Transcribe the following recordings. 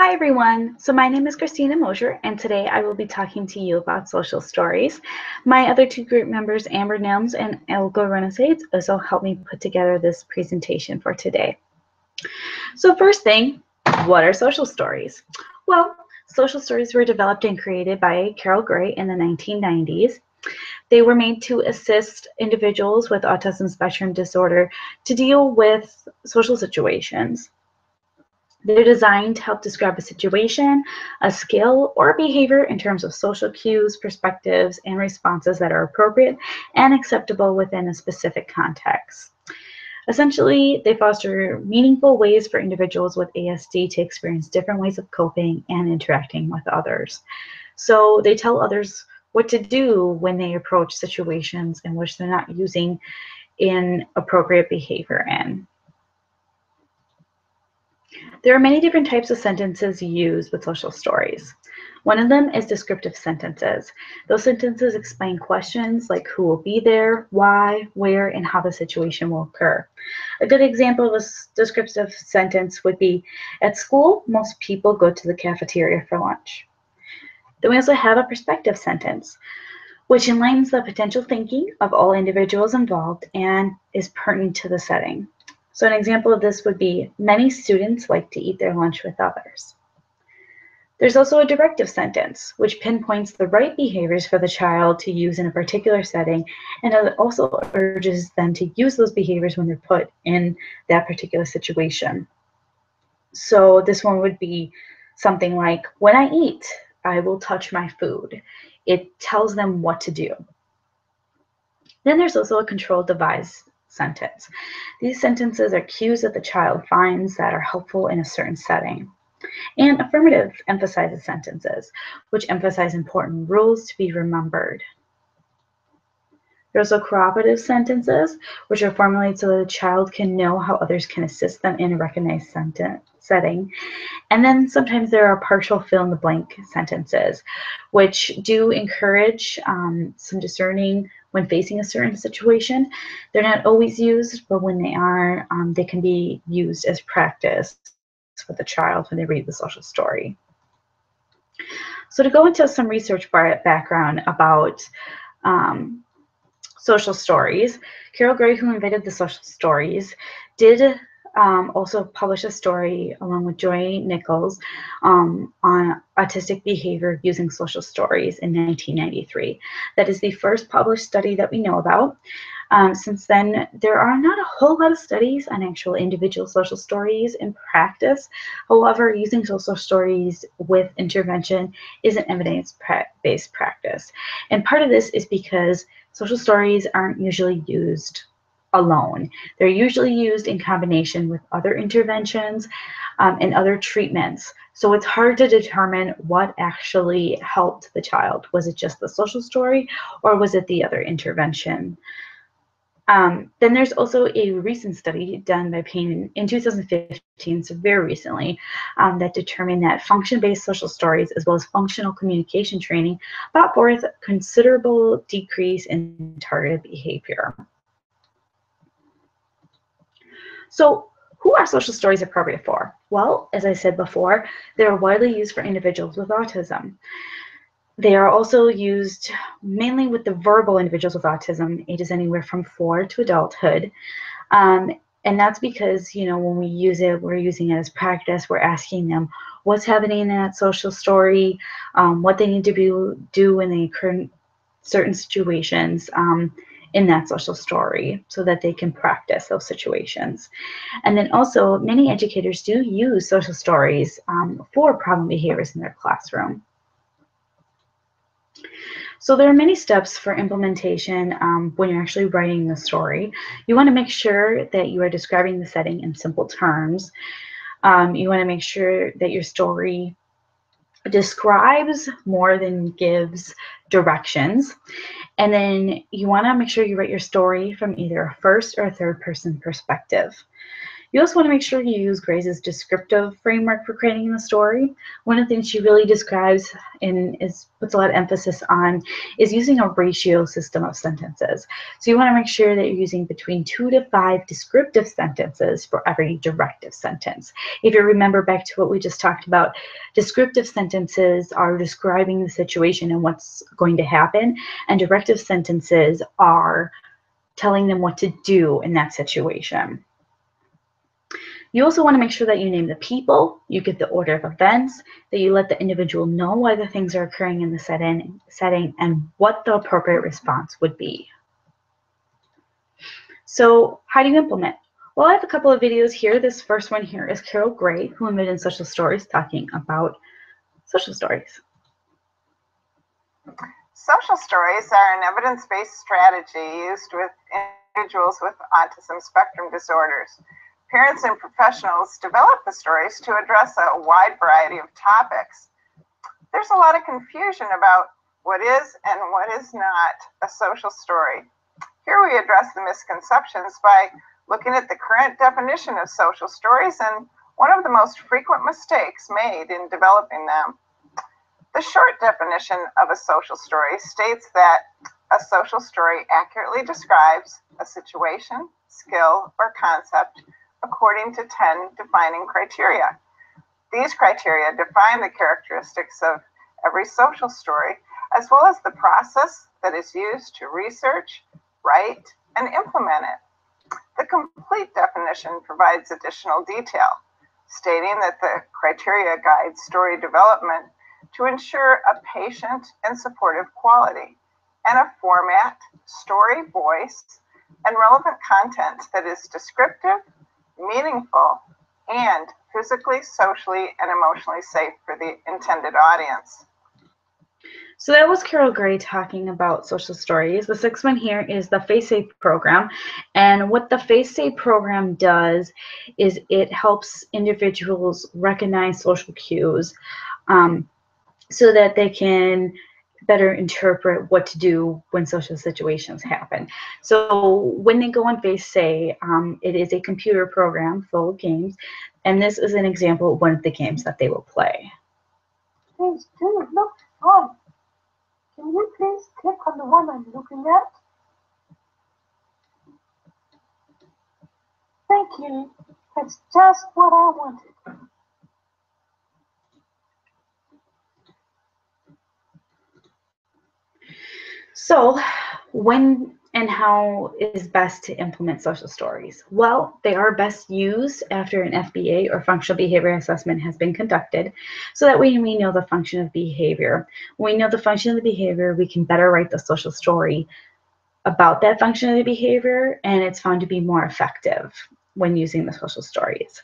Hi everyone, so my name is Christina Mosier and today I will be talking to you about social stories. My other two group members, Amber Nelms and Elga Renasades, also helped me put together this presentation for today. So first thing, what are social stories? Well, social stories were developed and created by Carol Gray in the 1990s. They were made to assist individuals with autism spectrum disorder to deal with social situations. They're designed to help describe a situation, a skill, or a behavior in terms of social cues, perspectives, and responses that are appropriate and acceptable within a specific context. Essentially, they foster meaningful ways for individuals with ASD to experience different ways of coping and interacting with others. So they tell others what to do when they approach situations in which they're not using inappropriate behavior in. There are many different types of sentences used with social stories. One of them is descriptive sentences. Those sentences explain questions like who will be there, why, where, and how the situation will occur. A good example of a descriptive sentence would be, at school, most people go to the cafeteria for lunch. Then we also have a perspective sentence, which enlightens the potential thinking of all individuals involved and is pertinent to the setting. So an example of this would be, many students like to eat their lunch with others. There's also a directive sentence, which pinpoints the right behaviors for the child to use in a particular setting, and it also urges them to use those behaviors when they're put in that particular situation. So this one would be something like, when I eat, I will touch my food. It tells them what to do. Then there's also a controlled device sentence. These sentences are cues that the child finds that are helpful in a certain setting. And affirmative emphasizes sentences, which emphasize important rules to be remembered. There's also cooperative sentences, which are formulated so that the child can know how others can assist them in a recognized setting. And then sometimes there are partial fill-in-the-blank sentences, which do encourage some discerning when facing a certain situation. They're not always used, but when they are, they can be used as practice for the child when they read the social story. So to go into some research background about social stories, Carol Gray, who invented the social stories, did also publish a story along with Joy Nichols on autistic behavior using social stories in 1993. That is the first published study that we know about. Since then, there are not a whole lot of studies on actual individual social stories in practice. However, using social stories with intervention is an evidence-based practice. And part of this is because social stories aren't usually used alone. They're usually used in combination with other interventions and other treatments. So it's hard to determine what actually helped the child. Was it just the social story, or was it the other intervention? Then there's also a recent study done by Payne in 2015, so very recently, that determined that function-based social stories as well as functional communication training brought forth a considerable decrease in targeted behavior. So who are social stories appropriate for? Well, as I said before, they are widely used for individuals with autism. They are also used mainly with the verbal individuals with autism, ages anywhere from 4 to adulthood. And that's because, you know, when we use it, we're using it as practice. We're asking them what's happening in that social story, what they need to do when they occur in certain situations in that social story so that they can practice those situations. And then also, many educators do use social stories for problem behaviors in their classroom. So there are many steps for implementation when you're actually writing the story. You want to make sure that you are describing the setting in simple terms. You want to make sure that your story describes more than gives directions. And then you want to make sure you write your story from either a first or a third person perspective. You also want to make sure you use Grace's descriptive framework for creating the story. One of the things she really describes and puts a lot of emphasis on is using a ratio system of sentences. So you want to make sure that you're using between 2 to 5 descriptive sentences for every directive sentence. If you remember back to what we just talked about, descriptive sentences are describing the situation and what's going to happen, and directive sentences are telling them what to do in that situation. You also want to make sure that you name the people, you get the order of events, that you let the individual know why the things are occurring in the setting, and what the appropriate response would be. So how do you implement? Well, I have a couple of videos here. This first one here is Carol Gray, who invented social stories, talking about social stories. Social stories are an evidence-based strategy used with individuals with autism spectrum disorders. Parents and professionals develop the stories to address a wide variety of topics. There's a lot of confusion about what is and what is not a social story. Here we address the misconceptions by looking at the current definition of social stories and one of the most frequent mistakes made in developing them. The short definition of a social story states that a social story accurately describes a situation, skill, or concept according to 10 defining criteria. These criteria define the characteristics of every social story, as well as the process that is used to research, write, and implement it. The complete definition provides additional detail, stating that the criteria guide story development to ensure a patient and supportive quality, and a format, story voice, and relevant content that is descriptive, meaningful, and physically, socially, and emotionally safe for the intended audience. So that was Carol Gray talking about social stories. The sixth one here is the FaceSafe program. And what the FaceSafe program does is it helps individuals recognize social cues so that they can better interpret what to do when social situations happen. So when they go on FaceSafe, it is a computer program full of games, and this is an example of one of the games that they will play. Hey, Stu, look fun. Can you please click on the one I'm looking at? Thank you. That's just what I wanted. So when and how is best to implement social stories? Well, they are best used after an FBA or functional behavior assessment has been conducted, so that way we know the function of behavior. When we know the function of the behavior, we can better write the social story about that function of the behavior, and it's found to be more effective when using the social stories.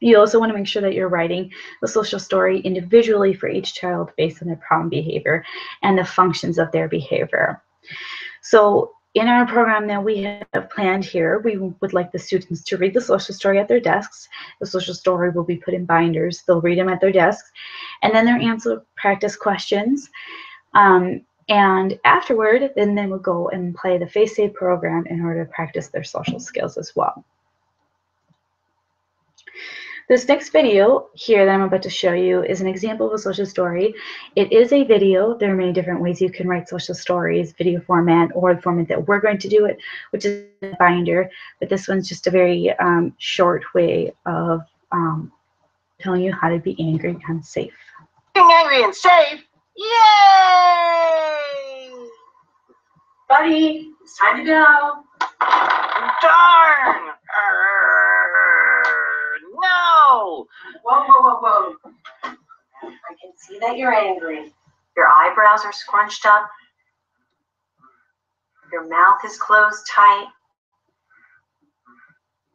You also want to make sure that you're writing the social story individually for each child based on their problem behavior and the functions of their behavior. So in our program that we have planned here, we would like the students to read the social story at their desks. The social story will be put in binders. They'll read them at their desks, and then they'll answer practice questions. And afterward, then they will go and play the FaceSafe program in order to practice their social skills as well. This next video here that I'm about to show you is an example of a social story. It is a video. There are many different ways you can write social stories, video format, or the format that we're going to do it, which is a binder. But this one's just a very short way of telling you how to be angry and safe. Being angry and safe? Yay! Buddy, it's time to go. Darn! No! Whoa. I can see that you're angry. Your eyebrows are scrunched up. Your mouth is closed tight.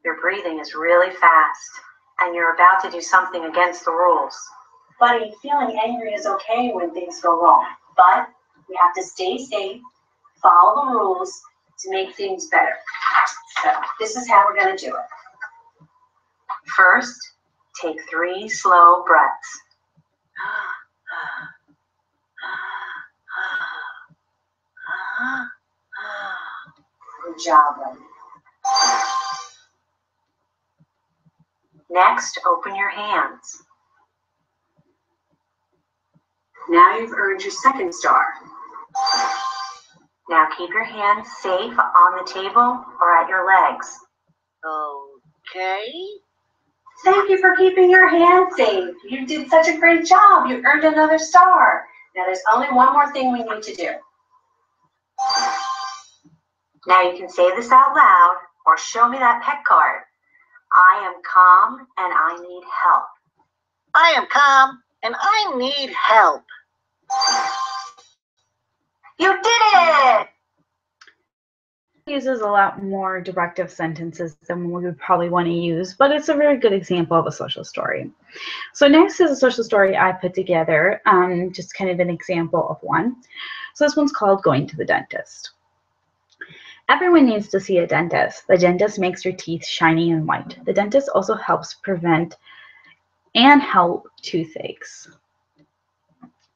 Your breathing is really fast. And you're about to do something against the rules. Buddy, feeling angry is okay when things go wrong. But we have to stay safe, follow the rules to make things better. So this is how we're going to do it. First, take 3 slow breaths. Good job, buddy. Next, open your hands. Now you've earned your second star. Now keep your hands safe on the table or at your legs. Okay. Thank you for keeping your hands safe. You did such a great job. You earned another star. Now there's only one more thing we need to do. Now you can say this out loud or show me that pet card. I am calm and I need help. I am calm and I need help. You did it! Uses a lot more directive sentences than we would probably want to use, but it's a very good example of a social story. So next is a social story I put together, just kind of an example of one. So this one's called Going to the Dentist. Everyone needs to see a dentist. The dentist makes your teeth shiny and white. The dentist also helps prevent and help toothaches.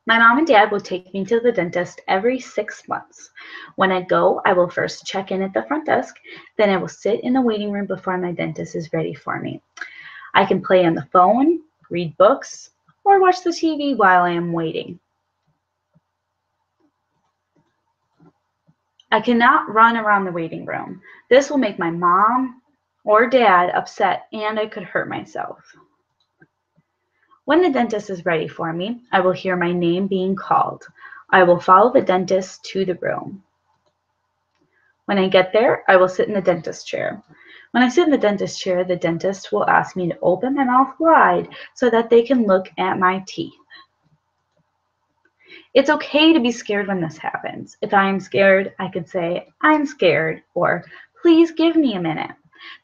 My mom and dad will take me to the dentist every 6 months. When I go, I will first check in at the front desk, then I will sit in the waiting room before my dentist is ready for me. I can play on the phone, read books, or watch the TV while I am waiting. I cannot run around the waiting room. This will make my mom or dad upset and I could hurt myself. When the dentist is ready for me, I will hear my name being called. I will follow the dentist to the room. When I get there, I will sit in the dentist chair. When I sit in the dentist chair, the dentist will ask me to open my mouth wide so that they can look at my teeth. It's okay to be scared when this happens. If I am scared, I could say, I'm scared, or please give me a minute.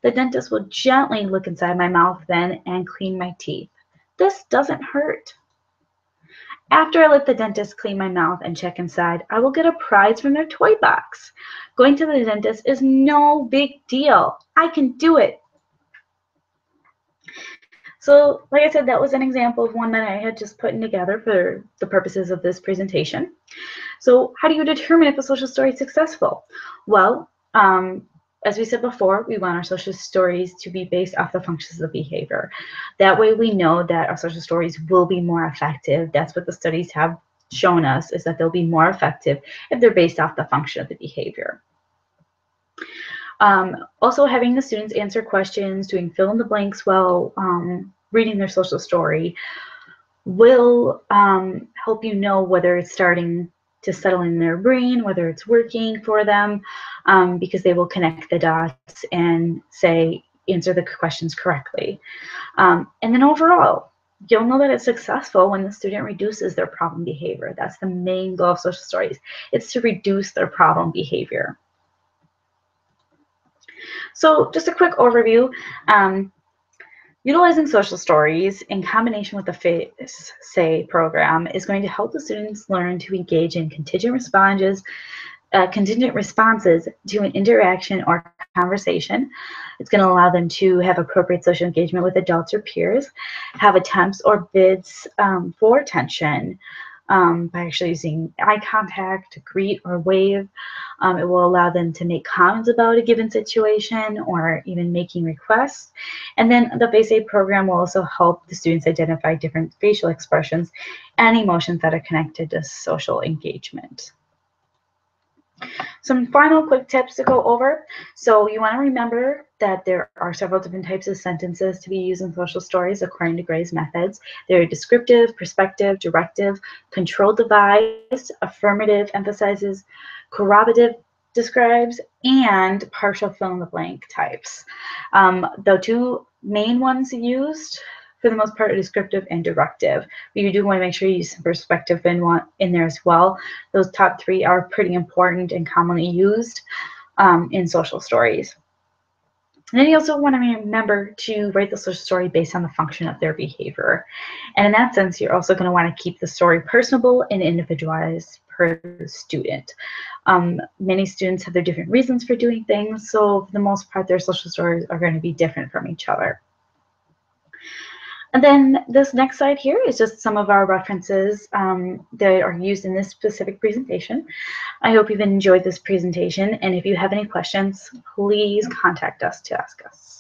The dentist will gently look inside my mouth then and clean my teeth. This doesn't hurt. After I let the dentist clean my mouth and check inside, I will get a prize from their toy box. Going to the dentist is no big deal. I can do it. So, like I said, that was an example of one that I had just put together for the purposes of this presentation. So, how do you determine if a social story is successful? Well, as we said before, we want our social stories to be based off the functions of behavior. That way we know that our social stories will be more effective. That's what the studies have shown us, is that they'll be more effective if they're based off the function of the behavior. Also, having the students answer questions, doing fill in the blanks while reading their social story will help you know whether it's starting to settle in their brain, whether it's working for them, because they will connect the dots and answer the questions correctly. And then overall, you'll know that it's successful when the student reduces their problem behavior. That's the main goal of social stories. It's to reduce their problem behavior. So just a quick overview. Utilizing social stories in combination with the FACE program is going to help the students learn to engage in contingent responses to an interaction or conversation. It's going to allow them to have appropriate social engagement with adults or peers, have attempts or bids for attention by actually using eye contact to greet or wave. It will allow them to make comments about a given situation or even making requests. And then the FACE program will also help the students identify different facial expressions and emotions that are connected to social engagement. Some final quick tips to go over. So you want to remember that there are several different types of sentences to be used in social stories according to Gray's methods. They're descriptive, perspective, directive, controlled device, affirmative emphasizes, corroborative describes, and partial fill in the blank types. The two main ones used for the most part are descriptive and directive. But you do want to make sure you use some perspective in there as well. Those top three are pretty important and commonly used in social stories. And then you also want to remember to write the social story based on the function of their behavior. And in that sense, you're also going to want to keep the story personable and individualized per student. Many students have their different reasons for doing things, so for the most part, their social stories are going to be different from each other. And then this next slide here is just some of our references that are used in this specific presentation. I hope you've enjoyed this presentation, and if you have any questions, please contact us to ask us.